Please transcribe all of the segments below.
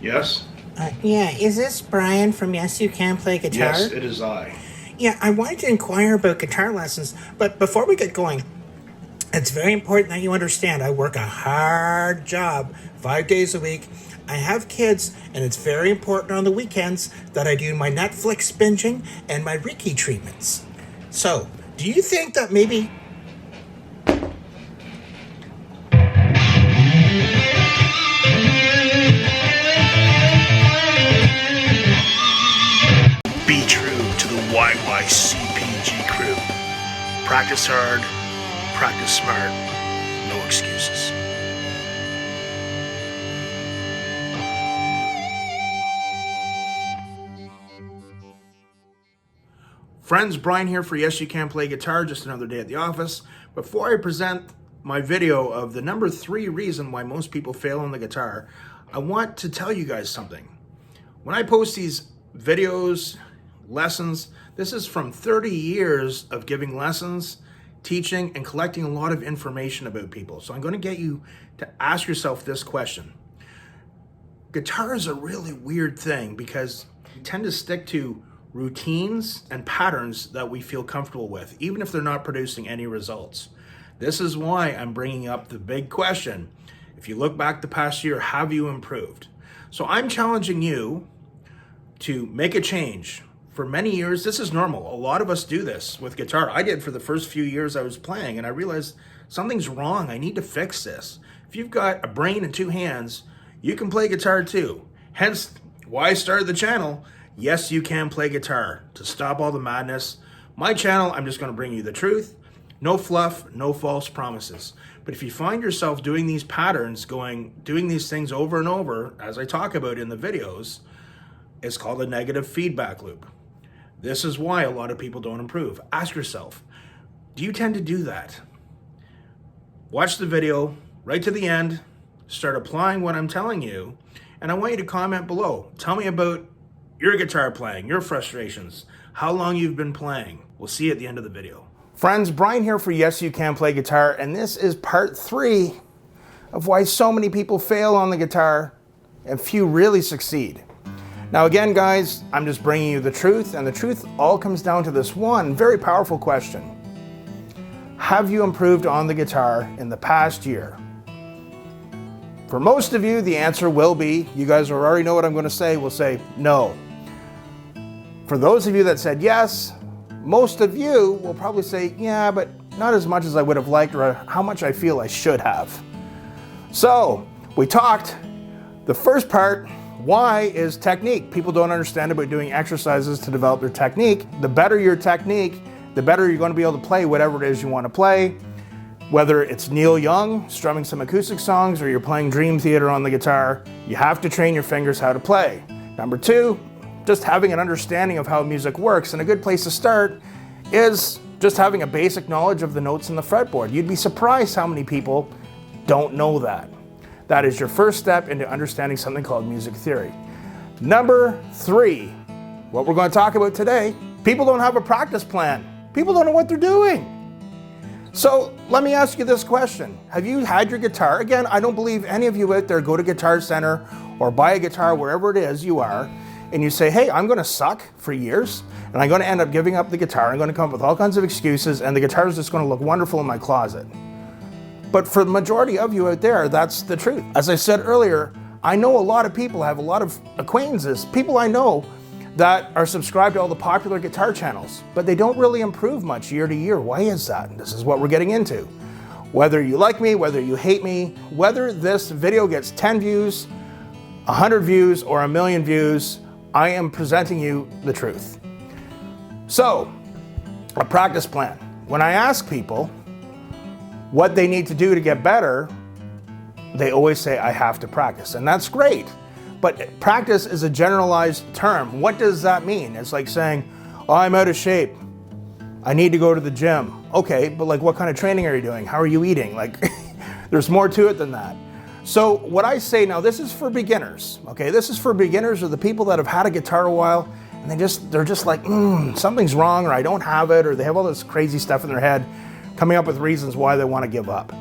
Yes? Yeah, is this Brian from Yes You Can Play Guitar? Yes, it is I. Yeah, I wanted to inquire about guitar lessons, but before we get going, it's very important that you understand I work a hard job 5 days a week. I have kids, and it's very important on the weekends that I do my Netflix binging and my Reiki treatments. So, do you think that maybe Be true to the YYCPG crew. Practice hard, practice smart, no excuses. Friends, Brian here for Yes You Can Play Guitar, just another day at the office. Before I present my video of the number 3 reason why most people fail on the guitar, I want to tell you guys something. When I post these videos, lessons, this is from 30 years of giving lessons, teaching, and collecting a lot of information about people. So I'm going to get you to ask yourself this question. Guitar is a really weird thing because we tend to stick to routines and patterns that we feel comfortable with, even if they're not producing any results. This is why I'm bringing up the big question. If you look back the past year, have you improved? So I'm challenging you to make a change. For many years, this is normal. A lot of us do this with guitar. I did for the first few years I was playing, and I realized something's wrong. I need to fix this. If you've got a brain and 2 hands, you can play guitar too. Hence why I started the channel, Yes You Can Play Guitar, to stop all the madness. My channel, I'm just going to bring you the truth. No fluff, no false promises. But if you find yourself doing these patterns, doing these things over and over, as I talk about in the videos, it's called a negative feedback loop. This is why a lot of people don't improve. Ask yourself, do you tend to do that? Watch the video right to the end, start applying what I'm telling you, and I want you to comment below. Tell me about your guitar playing, your frustrations, how long you've been playing. We'll see you at the end of the video. Friends, Brian here for Yes You Can Play Guitar, and this is part 3 of why so many people fail on the guitar and few really succeed. Now again, guys, I'm just bringing you the truth, and the truth all comes down to this one very powerful question. Have you improved on the guitar in the past year? For most of you, the answer will be, you guys already know what I'm going to say, will say no. For those of you that said yes, most of you will probably say, yeah, but not as much as I would have liked or how much I feel I should have. So, we talked. The first part, why, is technique. People don't understand about doing exercises to develop their technique. The better your technique, the better you're going to be able to play whatever it is you want to play. Whether it's Neil Young strumming some acoustic songs or you're playing Dream Theater on the guitar, you have to train your fingers how to play. Number 2, just having an understanding of how music works. And a good place to start is just having a basic knowledge of the notes in the fretboard. You'd be surprised how many people don't know that. That is your first step into understanding something called music theory. Number 3, what we're going to talk about today, people don't have a practice plan. People don't know what they're doing. So let me ask you this question. Have you had your guitar? Again, I don't believe any of you out there go to Guitar Center or buy a guitar wherever it is you are, and you say, hey, I'm going to suck for years, and I'm going to end up giving up the guitar. I'm going to come up with all kinds of excuses, and the guitar is just going to look wonderful in my closet. But for the majority of you out there, that's the truth. As I said earlier, I know a lot of people, I have a lot of acquaintances, people I know that are subscribed to all the popular guitar channels, but they don't really improve much year to year. Why is that? This is what we're getting into. Whether you like me, whether you hate me, whether this video gets 10 views, 100 views, or 1,000,000 views, I am presenting you the truth. So, a practice plan. When I ask people what they need to do to get better, they always say, I have to practice, and that's great. But practice is a generalized term. What does that mean? It's like saying, oh, I'm out of shape. I need to go to the gym. Okay, but like what kind of training are you doing? How are you eating? Like, there's more to it than that. So what I say now, this is for beginners, okay? This is for beginners or the people that have had a guitar a while and they're just like, something's wrong, or I don't have it, or they have all this crazy stuff in their head coming up with reasons why they want to give up.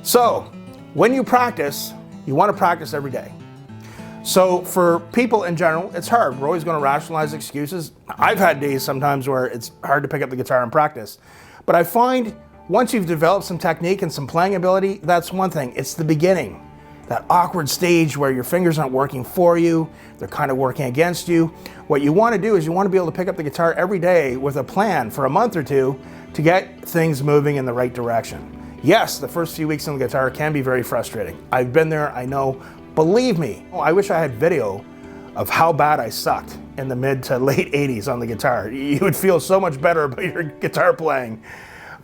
So when you practice, you want to practice every day. So for people in general, it's hard. We're always going to rationalize excuses. I've had days sometimes where it's hard to pick up the guitar and practice. But I find once you've developed some technique and some playing ability, that's one thing. It's the beginning. That awkward stage where your fingers aren't working for you, they're kind of working against you. What you want to do is you want to be able to pick up the guitar every day with a plan for a month or two to get things moving in the right direction. Yes, the first few weeks on the guitar can be very frustrating. I've been there, I know. Believe me, I wish I had video of how bad I sucked in the mid to late 80s on the guitar. You would feel so much better about your guitar playing.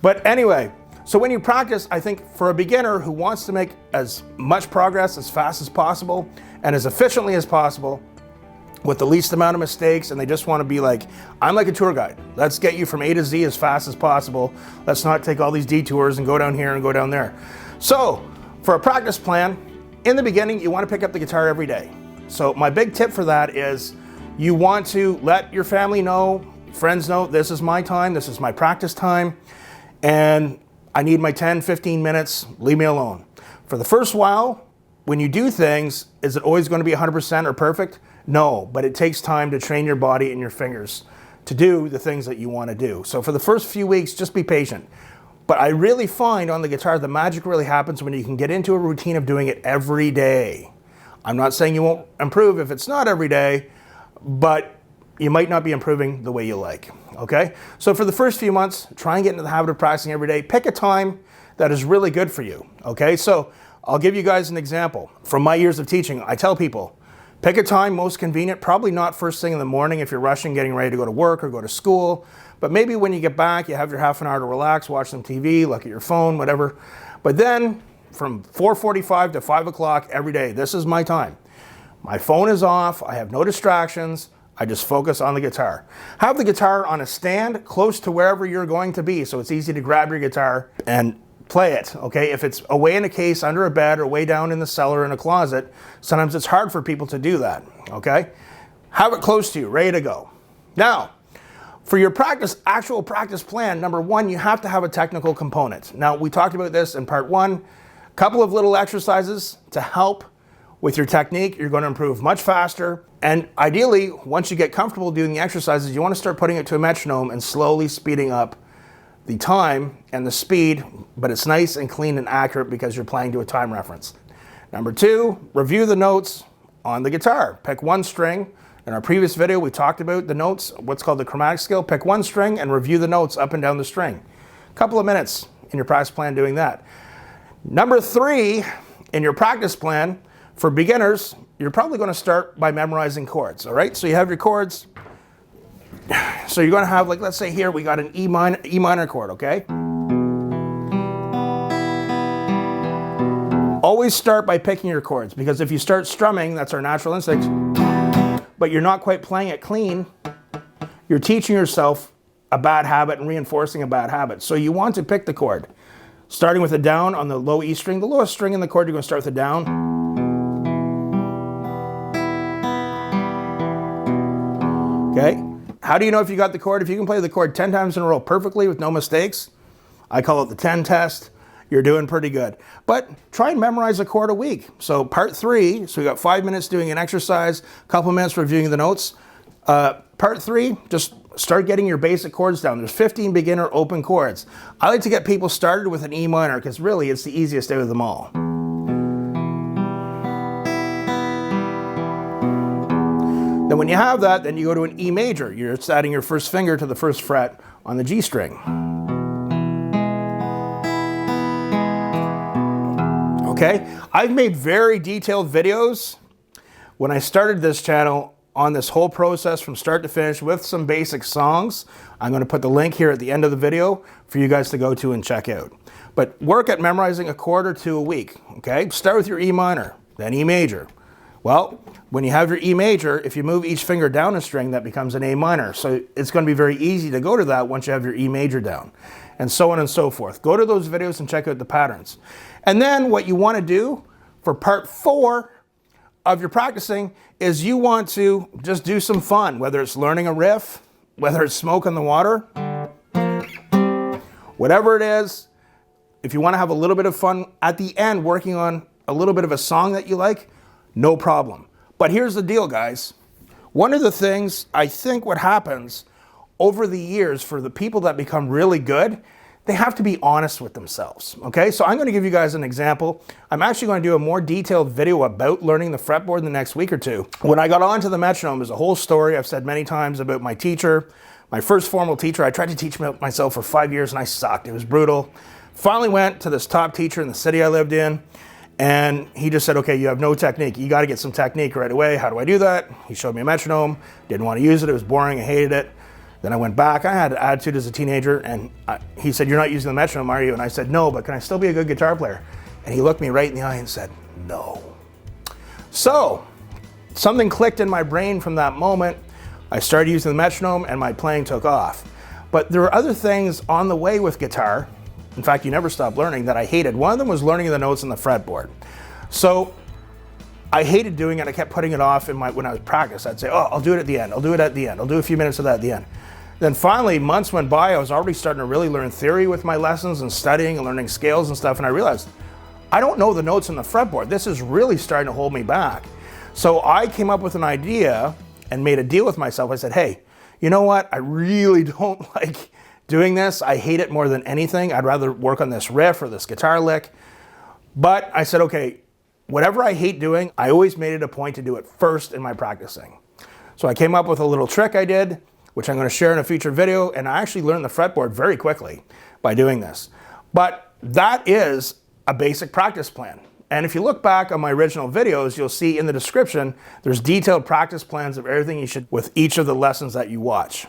But anyway, so when you practice, I think for a beginner who wants to make as much progress as fast as possible and as efficiently as possible with the least amount of mistakes, and they just want to be like, I'm like a tour guide. Let's get you from A to Z as fast as possible. Let's not take all these detours and go down here and go down there. So for a practice plan, in the beginning, you want to pick up the guitar every day. So my big tip for that is you want to let your family know, friends know, this is my time, this is my practice time, and I need my 10, 15 minutes, leave me alone. For the first while, when you do things, is it always going to be 100% or perfect? No, but it takes time to train your body and your fingers to do the things that you want to do. So for the first few weeks, just be patient. But I really find on the guitar, the magic really happens when you can get into a routine of doing it every day. I'm not saying you won't improve if it's not every day, but you might not be improving the way you like, okay? So for the first few months, try and get into the habit of practicing every day. Pick a time that is really good for you, okay? So I'll give you guys an example. From my years of teaching, I tell people, pick a time most convenient, probably not first thing in the morning if you're rushing, getting ready to go to work or go to school, but maybe when you get back, you have your half an hour to relax, watch some TV, look at your phone, whatever. But then from 4:45 to 5 o'clock every day, this is my time. My phone is off, I have no distractions, I just focus on the guitar. Have the guitar on a stand close to wherever you're going to be so it's easy to grab your guitar and play it, okay? If it's away in a case, under a bed, or way down in the cellar in a closet, sometimes it's hard for people to do that, okay? Have it close to you, ready to go. Now, for your actual practice plan, number one, you have to have a technical component. Now, we talked about this in part one, a couple of little exercises to help with your technique. You're going to improve much faster. And ideally, once you get comfortable doing the exercises, you want to start putting it to a metronome and slowly speeding up the time and the speed, but it's nice and clean and accurate because you're playing to a time reference. Number two, review the notes on the guitar. Pick one string. In our previous video, we talked about the notes, what's called the chromatic scale. Pick one string and review the notes up and down the string. A couple of minutes in your practice plan doing that. Number three, in your practice plan, for beginners, you're probably going to start by memorizing chords, all right? So you have your chords. So you're going to have, like, let's say here, we got an E minor chord, okay? Always start by picking your chords, because if you start strumming, that's our natural instinct, but you're not quite playing it clean, you're teaching yourself a bad habit and reinforcing a bad habit. So you want to pick the chord, starting with a down on the low E string. The lowest string in the chord, you're going to start with a down. Okay? How do you know if you got the chord? If you can play the chord 10 times in a row perfectly with no mistakes, I call it the 10 test, you're doing pretty good. But try and memorize a chord a week. So part three, so we got 5 minutes doing an exercise, a couple minutes reviewing the notes. Part three, just start getting your basic chords down. There's 15 beginner open chords. I like to get people started with an E minor because really it's the easiest out of them all. Then when you have that, then you go to an E major. You're adding your first finger to the first fret on the G string. Okay, I've made very detailed videos when I started this channel on this whole process from start to finish with some basic songs. I'm going to put the link here at the end of the video for you guys to go to and check out. But work at memorizing a chord or two a week, okay? Start with your E minor, then E major. Well, when you have your E major, if you move each finger down a string, that becomes an A minor. So it's going to be very easy to go to that once you have your E major down, and so on and so forth. Go to those videos and check out the patterns. And then what you want to do for part four of your practicing is you want to just do some fun, whether it's learning a riff, whether it's Smoke on the Water, whatever it is. If you want to have a little bit of fun at the end working on a little bit of a song that you like, no problem. But here's the deal, guys. One of the things I think what happens over the years for the people that become really good, they have to be honest with themselves, okay? So I'm going to give you guys an example. I'm actually going to do a more detailed video about learning the fretboard in the next week or two. When I got onto the metronome, there's a whole story I've said many times about my teacher. My first formal teacher, I tried to teach myself for 5 years and I sucked. It was brutal. Finally went to this top teacher in the city I lived in, and he just said, okay, you have no technique. You got to get some technique right away. How do I do that? He showed me a metronome. Didn't want to use it. It was boring. I hated it. Then I went back. I had an attitude as a teenager, and he said, you're not using the metronome, are you? And I said, no, but can I still be a good guitar player? And he looked me right in the eye and said, no. So something clicked in my brain from that moment. I started using the metronome, and my playing took off. But there were other things on the way with guitar. In fact, you never stop learning that I hated. One of them was learning the notes on the fretboard. So I hated doing it. I kept putting it off when I was practicing. I'd say, oh, I'll do it at the end. I'll do it at the end. I'll do a few minutes of that at the end. Then finally, months went by. I was already starting to really learn theory with my lessons and studying and learning scales and stuff. And I realized, I don't know the notes on the fretboard. This is really starting to hold me back. So I came up with an idea and made a deal with myself. I said, hey, you know what? I really don't like doing this. I hate it more than anything. I'd rather work on this riff or this guitar lick. But I said, okay, whatever I hate doing, I always made it a point to do it first in my practicing. So I came up with a little trick I did, which I'm going to share in a future video, and I actually learned the fretboard very quickly by doing this. But that is a basic practice plan. And if you look back on my original videos, you'll see in the description, there's detailed practice plans of everything you should with each of the lessons that you watch.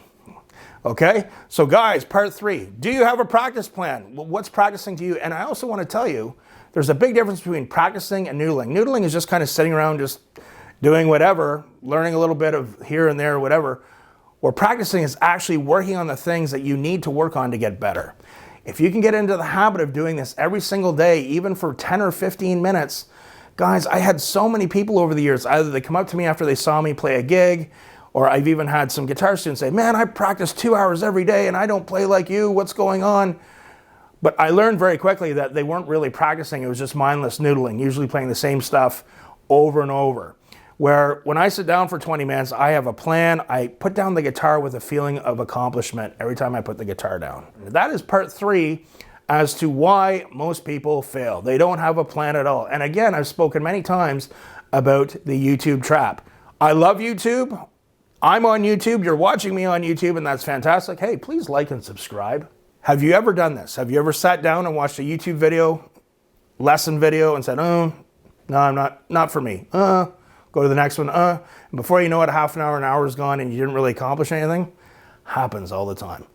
Okay, so guys, part 3, do you have a practice plan? Well, what's practicing to you? And I also want to tell you, there's a big difference between practicing and noodling. Noodling is just kind of sitting around just doing whatever, learning a little bit of here and there, whatever. Where practicing is actually working on the things that you need to work on to get better. If you can get into the habit of doing this every single day, even for 10 or 15 minutes, guys, I had so many people over the years, either they come up to me after they saw me play a gig, or I've even had some guitar students say, man, I practice 2 hours every day and I don't play like you, what's going on? But I learned very quickly that they weren't really practicing, it was just mindless noodling, usually playing the same stuff over and over. Where when I sit down for 20 minutes, I have a plan. I put down the guitar with a feeling of accomplishment every time I put the guitar down. That is part 3 as to why most people fail. They don't have a plan at all. And again, I've spoken many times about the YouTube trap. I love YouTube. I'm on YouTube. You're watching me on YouTube, and that's fantastic. Hey, please like and subscribe. Have you ever done this? Have you ever sat down and watched a YouTube video, lesson video, and said, oh, no, I'm not for me. Go to the next one, and before you know it, half an hour is gone and you didn't really accomplish anything? Happens all the time.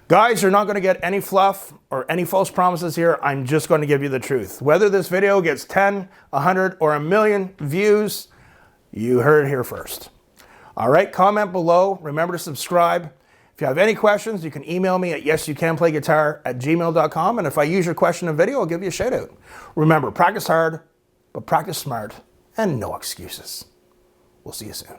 Guys, you're not gonna get any fluff or any false promises here. I'm just gonna give you the truth. Whether this video gets 10, 100, or 1,000,000 views, you heard it here first. All right, comment below. Remember to subscribe. If you have any questions, you can email me at yesyoucanplayguitar@gmail.com, and if I use your question in video, I'll give you a shout out. Remember, practice hard, but practice smart, and no excuses. We'll see you soon.